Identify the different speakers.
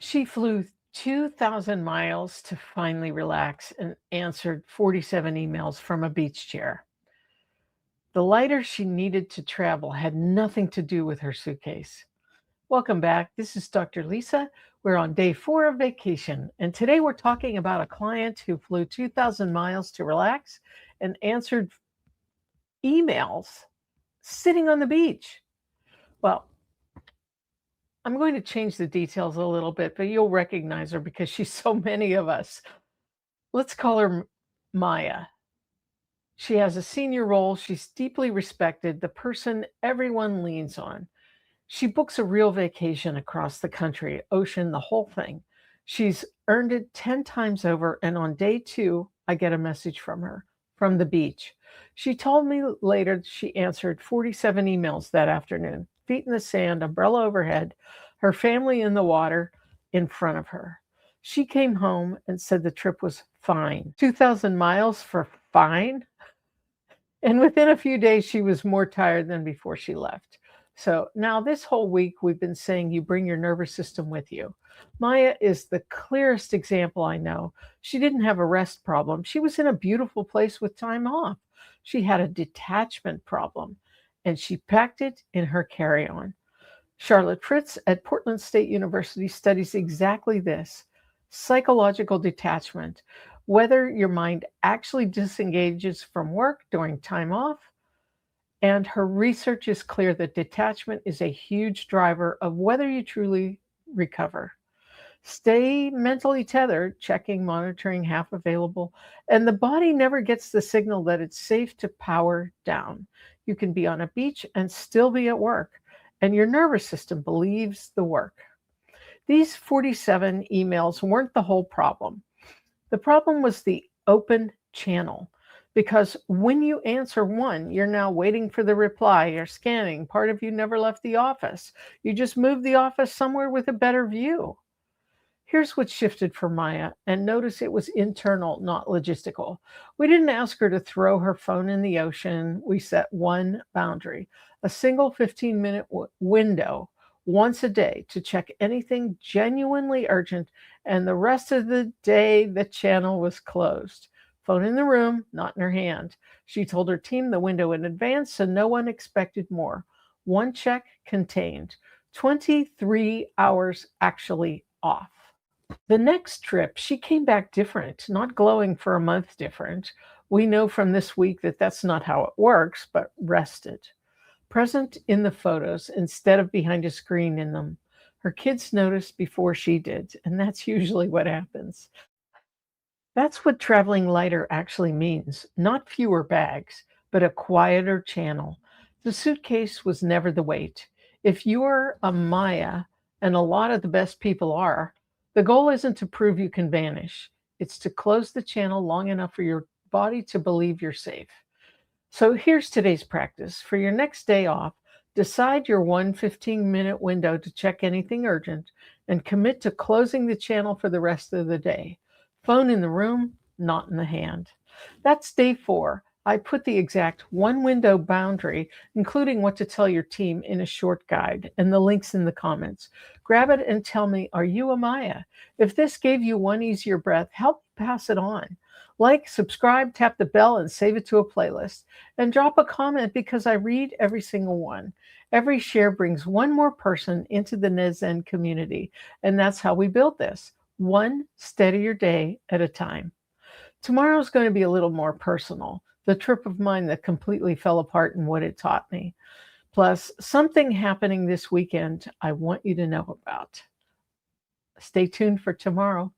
Speaker 1: She flew 2,000 miles to finally relax and answered 47 emails from a beach chair. The lighter she needed to travel had nothing to do with her suitcase. Welcome back. This is Dr. Lisa. We're on day 4 of vacation, and today we're talking about a client who flew 2,000 miles to relax and answered emails sitting on the beach. Well, I'm going to change the details a little bit, but you'll recognize her because she's so many of us. Let's call her Maya. She has a senior role. She's deeply respected, the person everyone leans on. She books a real vacation across the country, ocean, the whole thing. She's earned it 10 times over, and on day 2, I get a message from her from the beach. She told me later that she answered 47 emails that afternoon, feet in the sand, umbrella overhead, her family in the water in front of her. She came home and said the trip was fine. 2,000 miles for fine? And within a few days, she was more tired than before she left. So now, this whole week, we've been saying you bring your nervous system with you. Maya is the clearest example I know. She didn't have a rest problem. She was in a beautiful place with time off. She had a detachment problem, and she packed it in her carry on. Charlotte Fritz at Portland State University studies exactly this: psychological detachment, whether your mind actually disengages from work during time off. And her research is clear that detachment is a huge driver of whether you truly recover. Stay mentally tethered, checking, monitoring, half available, and the body never gets the signal that it's safe to power down. You can be on a beach and still be at work, and your nervous system believes the work. These 47 emails weren't the whole problem. The problem was the open channel. Because when you answer one, you're now waiting for the reply. You're scanning. Part of you never left the office. You just moved the office somewhere with a better view. Here's what shifted for Maya, and notice it was internal, not logistical. We didn't ask her to throw her phone in the ocean. We set one boundary, a single 15-minute window once a day to check anything genuinely urgent, and the rest of the day, the channel was closed. Phone in the room, not in her hand. She told her team the window in advance, so no one expected more. One check contained 23 hours actually off. The next trip, she came back different, not glowing for a month different. We know from this week that that's not how it works, but rested. Present in the photos instead of behind a screen in them. Her kids noticed before she did, and that's usually what happens. That's what traveling lighter actually means. Not fewer bags, but a quieter channel. The suitcase was never the weight. If you're a Maya, and a lot of the best people are, the goal isn't to prove you can vanish. It's to close the channel long enough for your body to believe you're safe. So here's today's practice. For your next day off, decide your 15-minute window to check anything urgent and commit to closing the channel for the rest of the day. Phone in the room, not in the hand. That's day 4. I put the exact one window boundary, including what to tell your team, in a short guide and the links in the comments. Grab it and tell me, are you a Maya? If this gave you one easier breath, help pass it on. Like, subscribe, tap the bell, and save it to a playlist. And drop a comment because I read every single one. Every share brings one more person into the Nezneski community. And that's how we build this, one steadier day at a time. Tomorrow's going to be a little more personal. The trip of mine that completely fell apart and what it taught me. Plus, something happening this weekend I want you to know about. Stay tuned for tomorrow.